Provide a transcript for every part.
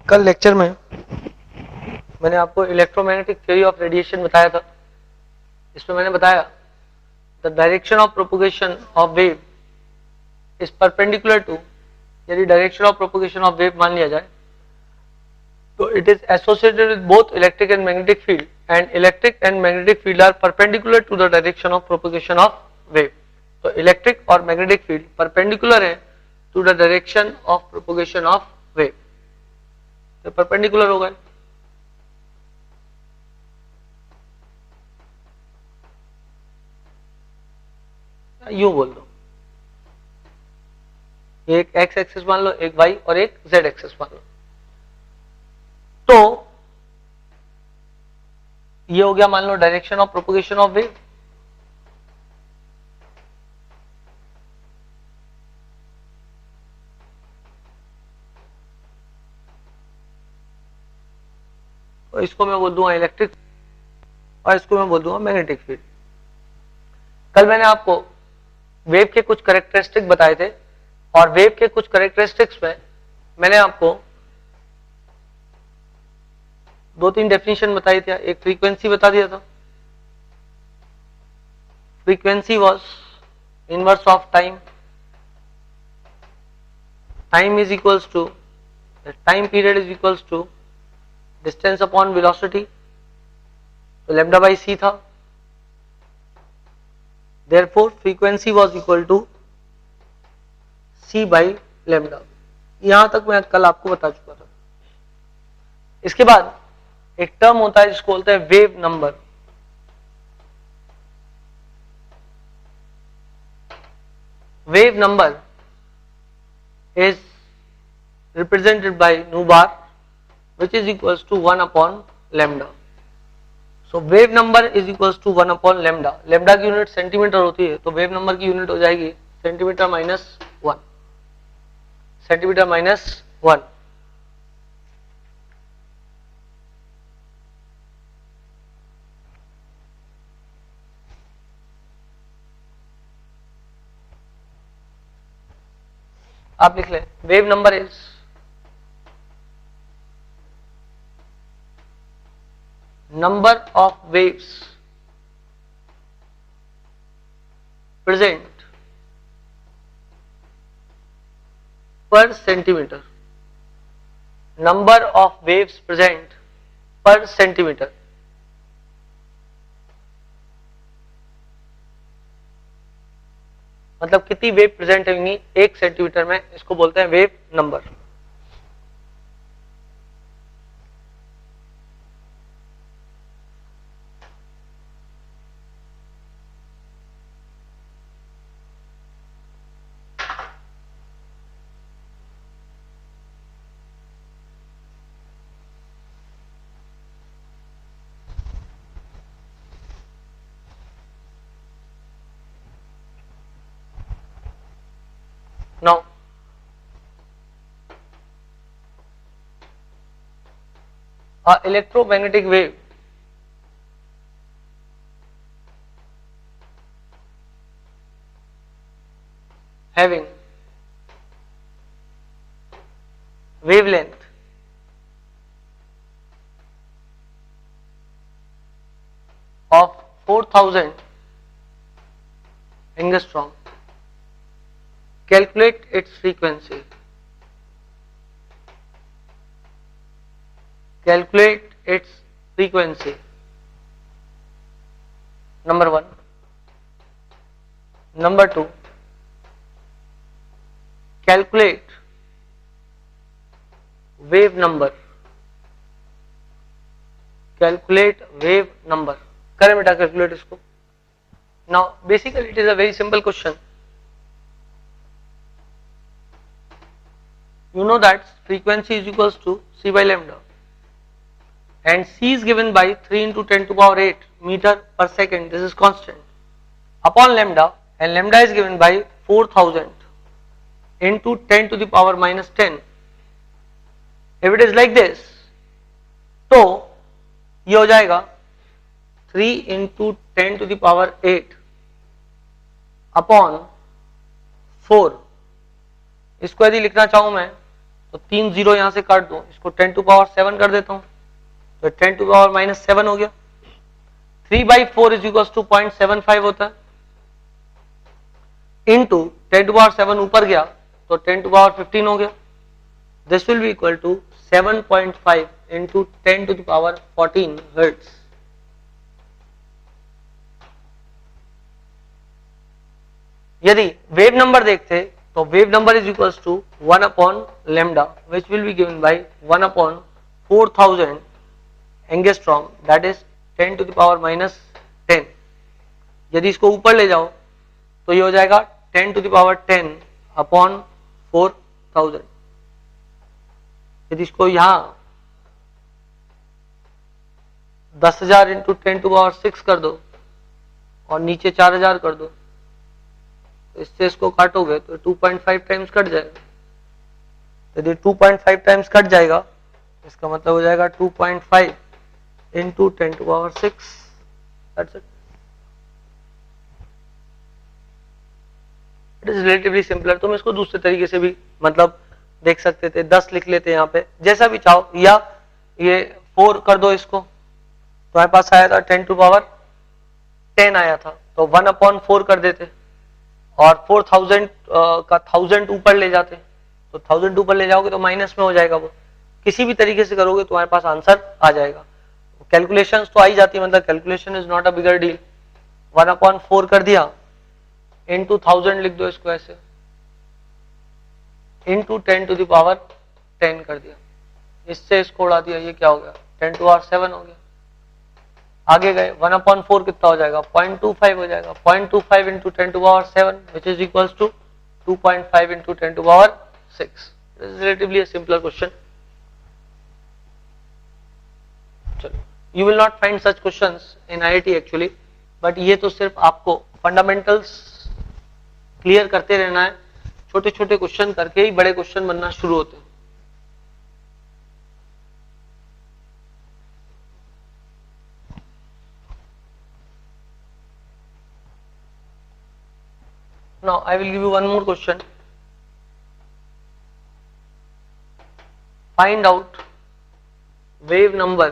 कल लेक्चर में मैंने आपको इलेक्ट्रोमैग्नेटिक थ्योरी ऑफ रेडिएशन बताया था। इसमें मैंने बताया the direction of propagation of wave is perpendicular to, यदि direction of propagation of wave मान लिया जाए तो it is associated with both electric and magnetic field, and electric and magnetic field are perpendicular to the direction of propagation of wave. तो electric और magnetic field perpendicular है to the direction of propagation of wave, तो perpendicular हो गए। यूं बोल दो, एक एक्स एक्सिस मान लो, एक वाई और एक जेड एक्सिस मान लो। तो ये हो गया मान लो direction of propagation of wave. तो इसको मैं बोल दूंगा इलेक्ट्रिक और इसको मैं बोल दूंगा मैग्नेटिक फील्ड। कल मैंने आपको वेव के कुछ कैरेक्टरिस्टिक बताए थे और वेव के कुछ कैरेक्टरिस्टिक्स में मैंने आपको दो तीन डेफिनेशन बताई थी। एक फ्रीक्वेंसी बता दिया था, frequency was inverse of time, time is equals to time period is equals to distance upon velocity, तो लैम्डा बाई सी था। Therefore frequency was equal to c by lambda। यहां तक मैं कल आपको बता चुका था। इसके बाद एक टर्म होता है जिसको बोलते हैं wave number. Wave number is represented by nu bar which is equals to 1 upon lambda। So wave number is equals to 1 upon lambda. Lambda की यूनिट सेंटीमीटर होती है, तो वेव नंबर की यूनिट हो जाएगी सेंटीमीटर माइनस 1, सेंटीमीटर माइनस 1। आप लिख लें wave number is number of waves present per centimeter, number of waves present per centimeter। मतलब कितनी वेव प्रेजेंट होंगी एक सेंटीमीटर में, इसको बोलते हैं wave number. Now a electromagnetic wave having wavelength of 4000 angstrom, calculate its frequency, calculate its frequency, number 1। number 2, calculate wave number, calculate wave number। करें बेटा कैलकुलेट इसको। Now basically it is a very simple question. You know that frequency is equals to c by lambda, and c is given by 3 into 10 to the power 8 meter per second, this is constant, upon lambda, and lambda is given by 4000 into 10 to the power minus 10। If it is like this, तो ये हो जाएगा 3 into 10 to the power 8 upon 4। इसको यदि लिखना चाहूं मैं तो 3 जीरो यहां से काट दो, इसको 10 टू पावर 7 कर देता हूं, तो 10 टू पावर -7 हो गया। 3/4 इज इक्वल टू 0.75 होता है, इनटू 10 टू पावर 7 ऊपर गया तो 10 टू पावर 15 हो गया। This will be equal to 7.5 into 10 to the power 14 hertz. यदि वेव नंबर देखते तो wave number is equal to 1 upon lambda which will be given by 1 upon 4000 angstrom that is 10 to the power -10। यदि इसको ऊपर ले जाओ तो ये हो जाएगा 10 टू द पावर 10 अपॉन 4000। यदि इसको यहां 10,000 इंटू 10 टू पावर 6 कर दो और नीचे 4,000 कर दो, तो इससे इसको काटोगे तो 2.5 टाइम्स कट जाएगा। यदि 2.5 टाइम्स कट जाएगा इसका मतलब हो जाएगा 2.5 into 10 to power 6। That's it. It is relatively simpler. तुम इसको दूसरे तरीके से भी मतलब देख सकते थे, 10 लिख लेते यहाँ पे, जैसा भी चाहो, या ये 4 कर दो इसको, तो हमारे पास आया था 10 टू पावर 10 आया था, तो 1 अपॉन 4 कर देते और 4000 का 1000 ऊपर ले जाते, तो 1000 ऊपर ले जाओगे तो माइनस में हो जाएगा। वो किसी भी तरीके से करोगे तो तुम्हारे पास आंसर आ जाएगा। कैलकुलेशंस तो आई जाती है, मतलब calculation is not a bigger deal. 1 upon 4 कर दिया इंटू 1000 लिख दो इसको ऐसे, इंटू 10 टू द पावर 10 कर दिया, इससे इसको उड़ा दिया, ये क्या हो गया 10 टू पावर 7 हो गया। आगे गए 1 अपॉन 4 कितना हो जाएगा 0.25 हो जाएगा, 0.25 into 10 to power 7 which is equal to 2.5 into 10 to power 6। This is relatively a simpler question. चलो, you will not find such questions in IIT actually, but ये तो सिर्फ आपको फंडामेंटल्स क्लियर करते रहना है। छोटे छोटे क्वेश्चन करके ही बड़े क्वेश्चन बनना शुरू होते हैं। Now I will give you one more question. Find out wave number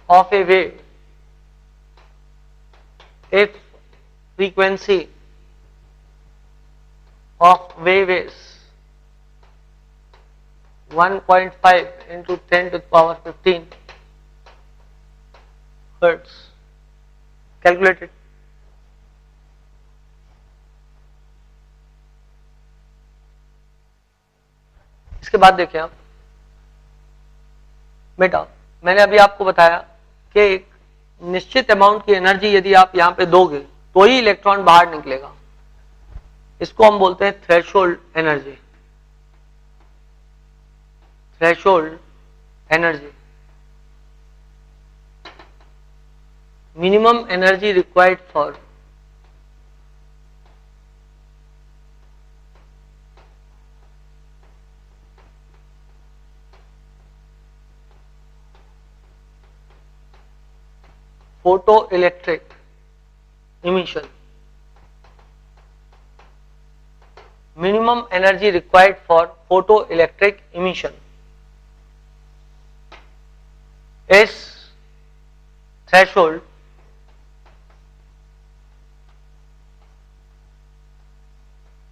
of a wave if frequency of wave is 1.5 into 10 to the power 15 hertz. Calculate it. इसके बाद देखें आप बेटा, मैंने अभी आपको बताया कि एक निश्चित अमाउंट की एनर्जी यदि आप यहां पे दोगे तो ही इलेक्ट्रॉन बाहर निकलेगा। इसको हम बोलते हैं threshold energy. Threshold energy, minimum energy required for photoelectric emission. Minimum energy required for photoelectric emission is threshold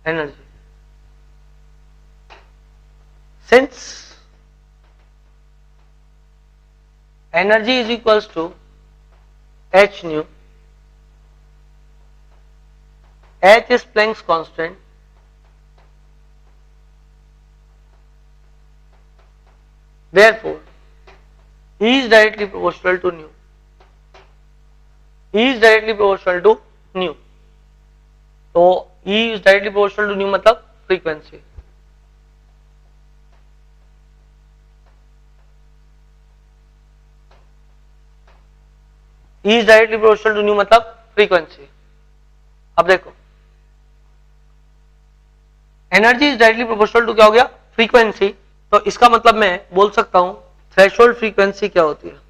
energy. Since energy is equals to h nu, h is Planck's constant, therefore E is directly proportional to nu. E is directly proportional to nu. तो E is directly proportional to nu मतलब फ्रीक्वेंसी। E is directly proportional to nu मतलब फ्रीक्वेंसी। अब देखो, energy is directly proportional to क्या हो गया फ्रीक्वेंसी, तो इसका मतलब मैं बोल सकता हूं थ्रेशोल्ड फ्रीक्वेंसी क्या होती है।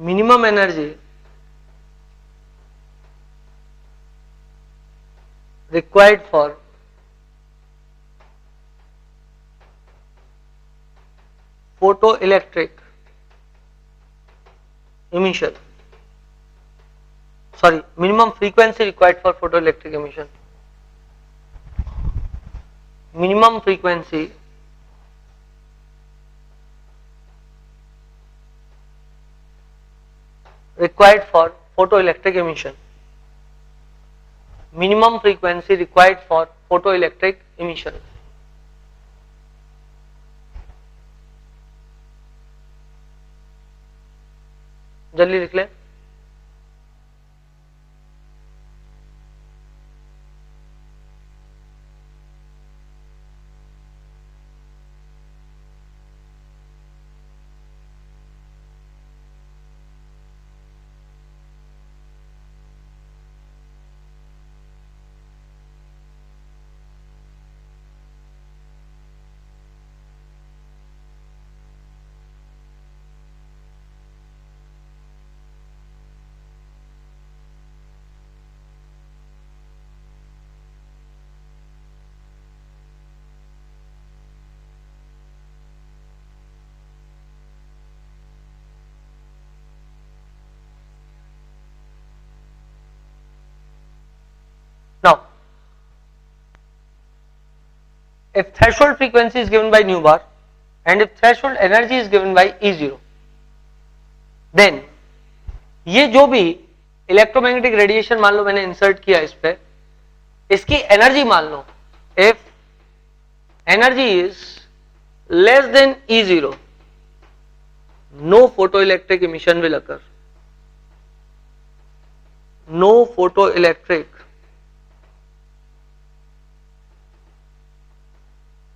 minimum energy required for photoelectric emission, sorry, minimum frequency required for photoelectric emission, minimum frequency required for photoelectric emission, minimum frequency required for photoelectric emission. जल्दी लिख लें. Now, if threshold frequency is given by nu bar and if threshold energy is given by E0, then ये जो भी electromagnetic radiation मान लो मैंने insert किया इस पे, इसकी एनर्जी मान लो, if energy is less than E0, no photoelectric emission will occur. No photoelectric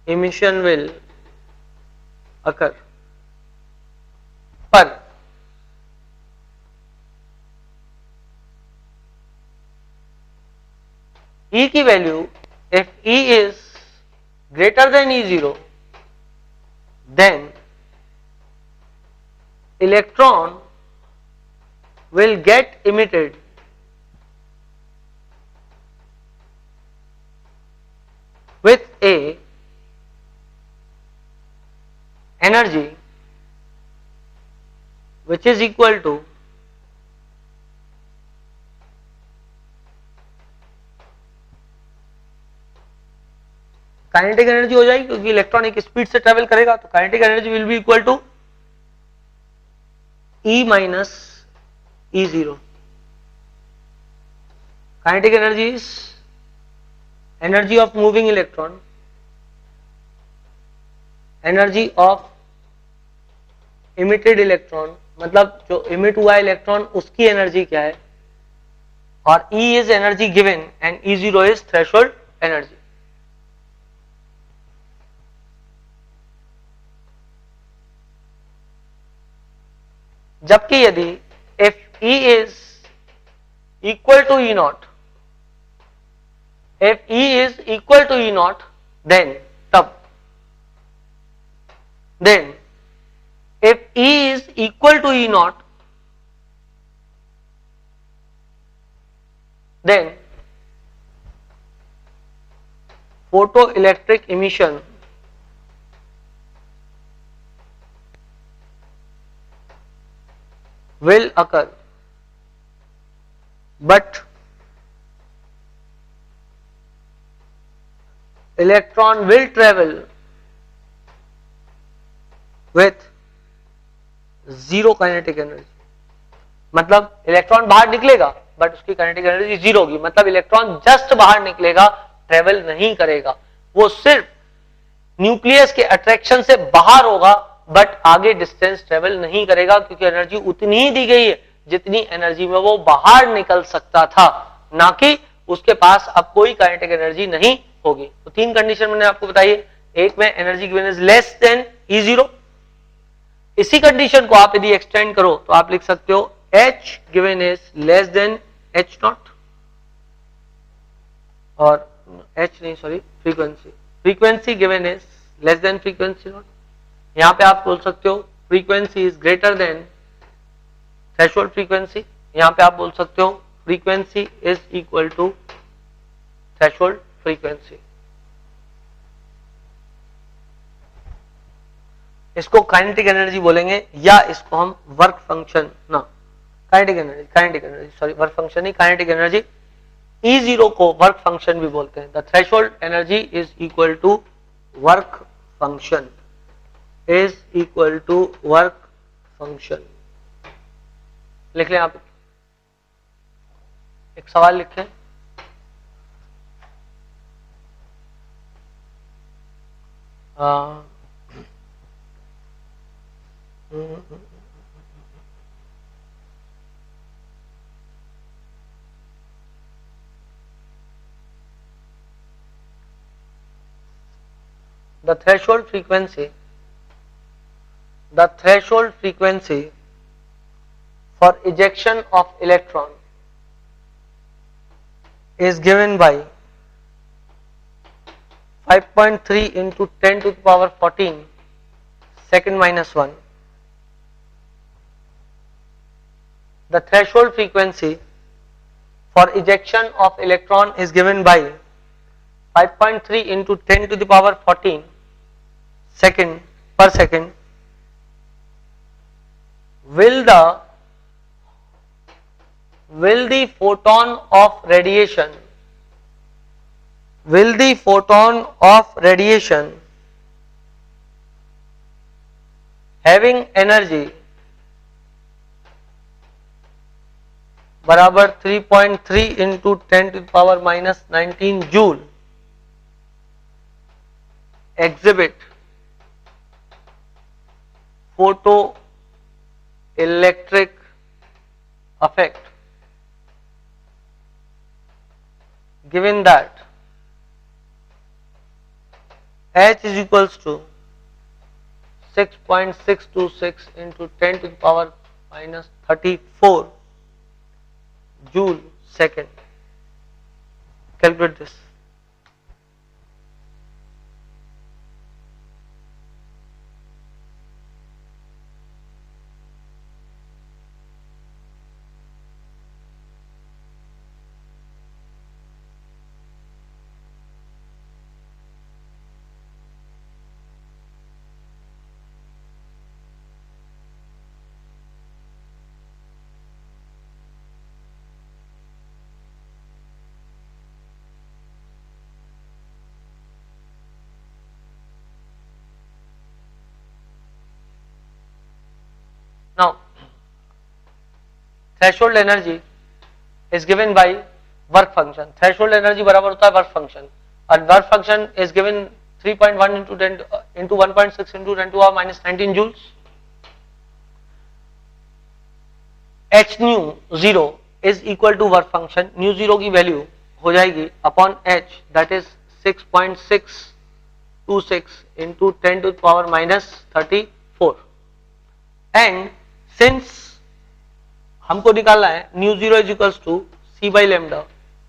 emission will occur. पर E की value, if E is greater than E0, then electron will get emitted with a energy which is equal to kinetic energy हो जाएगी, क्योंकि electron एक speed से travel करेगा, तो kinetic energy will be equal to E minus E0. Kinetic energy is energy of moving electron, energy of emitted electron, मतलब जो emit हुआ इलेक्ट्रॉन उसकी एनर्जी क्या है, और E is energy given and E0 is threshold energy. जबकि यदि if E is equal to E0, if E is equal to E0, then if E is equal to E0, then photoelectric emission will occur, but electron will travel with zero kinetic energy. मतलब electron बाहर निकलेगा but उसकी kinetic energy zero होगी, मतलब electron just बाहर निकलेगा, travel नहीं करेगा, वो सिर्फ न्यूक्लियस के अट्रैक्शन से बाहर होगा बट आगे डिस्टेंस ट्रेवल नहीं करेगा, क्योंकि एनर्जी उतनी ही दी गई है जितनी एनर्जी में वो बाहर निकल सकता था, ना कि उसके पास अब कोई काइनेटिक एनर्जी नहीं होगी. तो तीन कंडीशन मैंने आपको बताई है. एक में energy given is less than E0. इसी कंडीशन को आप यदि एक्सटेंड करो तो आप लिख सकते हो H given is less than H0, और H नहीं sorry frequency given is less than frequency nought. यहां पे आप बोल सकते हो frequency is greater than threshold frequency, यहां पे आप बोल सकते हो frequency is equal to threshold frequency. इसको काइनेटिक एनर्जी बोलेंगे या इसको हम वर्क फंक्शन ना kinetic energy sorry work function नहीं काइनेटिक एनर्जी। E0 को वर्क फंक्शन भी बोलते हैं। The threshold energy is equal to work function, is equal to work function. लिख लें आप, एक सवाल लिखें। The threshold frequency for ejection of electron is given by 5.3 into 10 to the power 14 second minus 1. The threshold frequency for ejection of electron is given by 5.3 into 10 to the power 14 second per second. Will the photon of radiation having energy बराबर 3.3 into 10 to the power minus 19 joule exhibit photoelectric effect given that H is equals to 6.626 into 10 to the power minus 34 joule second. Calculate this. Now, threshold energy is given by work function. Threshold energy बराबर होता है work function, और work function is given 3.1 into 10 into 1.6 into 10 to the power minus 19 joules. H nu 0 is equal to work function. Nu 0 की value हो जाएगी upon H, that is 6.626 into 10 to the power minus 34. And since हमको निकालना है nu 0 is equals to c by lambda,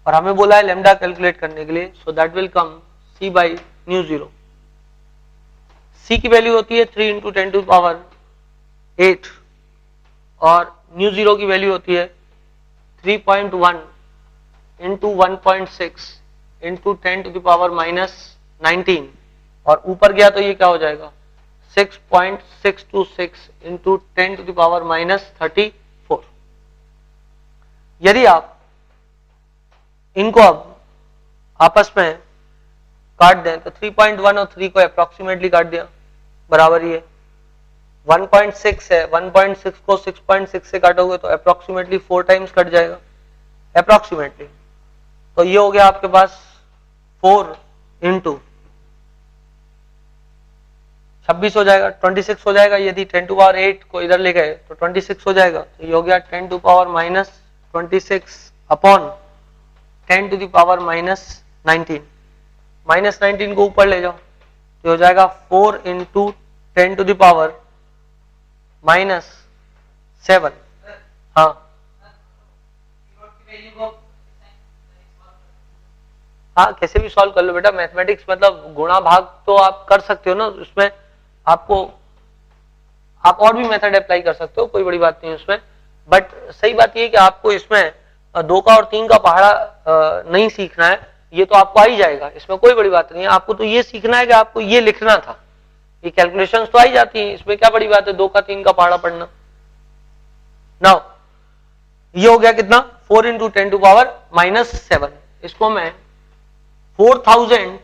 और हमें बोला है lambda कैलकुलेट करने के लिए, so that will come c by nu 0. c की वैल्यू होती है 3 into 10 to the power 8 और nu 0 की वैल्यू होती है 3.1 into 1.6 into 10 to the power minus 19, और ऊपर गया तो ये क्या हो जाएगा 6.626 into 10 to the power minus 34. यदि आप इनको अब आपस में काट दें तो 3.1 और 3 को अप्रोक्सीमेटली काट दिया, बराबर ही है। 1.6 है, 1.6 को 6.6 से काटोगे तो अप्रोक्सीमेटली 4 टाइम्स कट जाएगा अप्रोक्सीमेटली, तो ये हो गया आपके पास 4 into 26 हो जाएगा, 26 हो जाएगा। यदि 10 to power 8 को इधर ले गए तो 26 हो जाएगा, तो ये हो गया 10 to power minus 26 upon 10 to the power minus 19। Minus 19 को ऊपर ले जाओ तो हो जाएगा 4 into 10 to the power minus 7। हाँ कैसे भी सॉल्व कर लो बेटा, मैथमेटिक्स मतलब गुणा भाग तो आप कर सकते हो ना, उसमें आपको आप और भी मेथड अप्लाई कर सकते हो, कोई बड़ी बात नहीं है उसमें। बट सही बात यह है कि आपको इसमें 2 का और 3 का पहाड़ा नहीं सीखना है, ये तो आपको आ ही जाएगा, इसमें कोई बड़ी बात नहीं है। आपको तो ये सीखना है कि आपको ये लिखना था, ये कैलकुलेशंस तो आ ही जाती हैं, इसमें क्या बड़ी बात है 2 का 3 का पहाड़ा पढ़ना। नाउ ये हो गया कितना 4 इंटू 10 टू पावर -7, इसको मैं 4000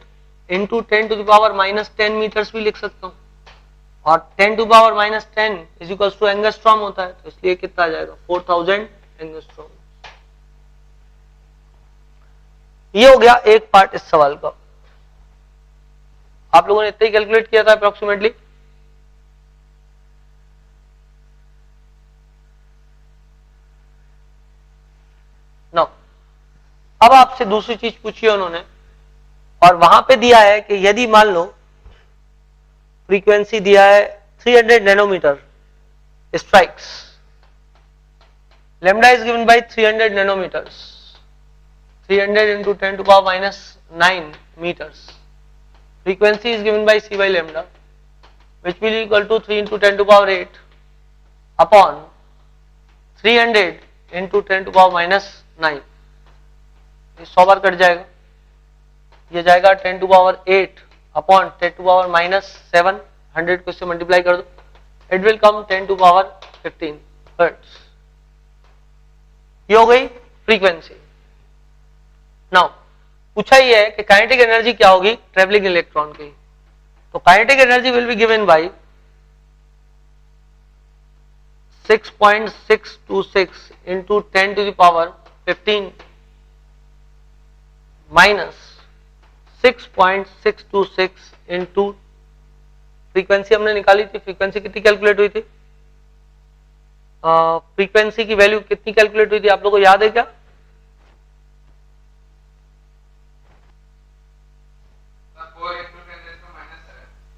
इंटू 10 टू पावर -10 मीटर्स भी लिख सकता हूं, और 10 to power -10 is equals to angstrom होता है, तो इसलिए कितना आ जाएगा 4000 एंगस्ट्रॉम। ये हो गया एक पार्ट इस सवाल का। आप लोगों ने इतना ही कैलकुलेट किया था अप्रोक्सीमेटली। नो, अब आपसे दूसरी चीज पूछी है उन्होंने, और वहां पे दिया है कि यदि मान लो फ्रीक्वेंसी दिया है 300 nanometre strikes, lambda is given by 300 nanometres, 300 into 10 to power -9 meters. Frequency is given by c by lambda, which will equal to 3 into 10 to power 8 upon 300 into 10 to power -9. ये 100 बार cut जाएगा, ये जाएगा 10 to power 8 upon 10 to power -7, 100 को इससे multiply कर दो, it will come 10 to power 15 hertz. ये हो गई फ्रीक्वेंसी। नाउ पूछा ही है कि काइनेटिक एनर्जी क्या होगी ट्रेवलिंग इलेक्ट्रॉन की, तो kinetic energy will be given bye 6.626 into 10 to the power 15 minus 6.626 into frequency हमने निकाली थी, फ्रीक्वेंसी कितनी कैलकुलेट हुई थी, फ्रीक्वेंसी की वैल्यू कितनी कैलकुलेट हुई थी आप लोगों को याद है क्या?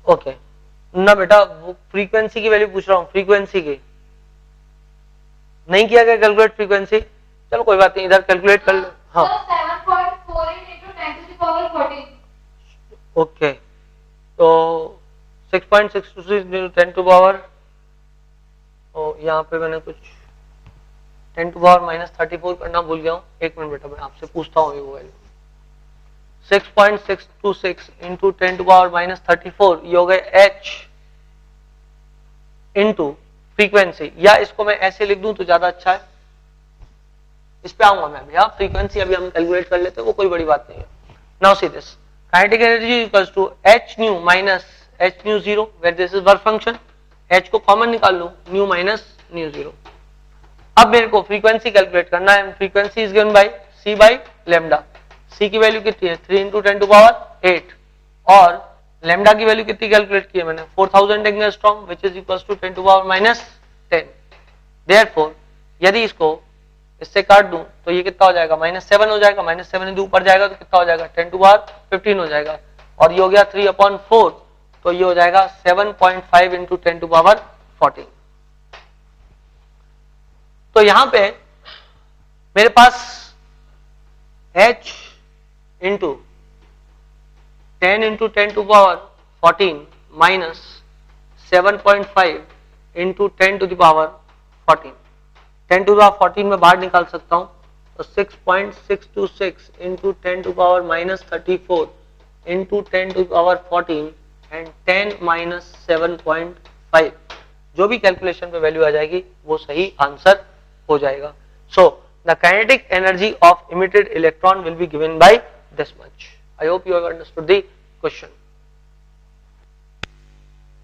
ओके ना बेटा, वो फ्रीक्वेंसी की वैल्यू पूछ रहा हूं, फ्रीक्वेंसी की नहीं किया गया कैलकुलेट फ्रीक्वेंसी, चलो कोई बात नहीं, इधर कैलकुलेट कर लो। हाँ 7.48 into 10 to the power 14. Okay, तो 6.626 into 10 to power, और यहाँ पे मैंने कुछ 10 to power -34 करना भूल गया हूँ, एक मिनट बेटा मैं आपसे पूछता हूँ वो वैल्यू। 6.626 into 10 to power -34 ये हो गए h इंटू फ्रीक्वेंसी, या इसको मैं ऐसे लिख दूं तो ज्यादा अच्छा है, इस पे आऊंगा मैं अभी। फ्रीक्वेंसी अभी हम कैलकुलेट कर लेते हैं, वो कोई बड़ी बात नहीं है। Now see this, kinetic energy equals to h nu minus h nu 0 where this is work function, h को कॉमन निकाल लो, न्यू माइनस न्यू 0। अब मेरे को फ्रीक्वेंसी कैलकुलेट करना है, frequency is given bye c by lambda, c की value कितनी है 3 into 10 to power 8, और लैम्डा की वैल्यू कितनी कैलकुलेट की है मैंने 4000 angstrom which is equals to 10 to power -10। Therefore यदि इसको इससे काट दूं तो ये कितना हो जाएगा -7 हो जाएगा, -7 यदि ऊपर जाएगा तो कितना हो जाएगा 10 to power 15 हो जाएगा, और ये हो गया 3/4, तो ये हो जाएगा 7.5 into 10 to power 14। तो यहां पे मेरे पास h into 10 into 10 to power 14 minus 7.5 into 10 to the power 14, 10 to the power 14 में बाहर निकाल सकता हूं, तो 6.626 into 10 to power -34 into 10 to the power 14 and 10 minus 7.5, जो भी कैलकुलेशन पे वैल्यू आ जाएगी वो सही आंसर हो जाएगा। सो the kinetic energy of emitted electron will be given by this much. I hope you have understood the question.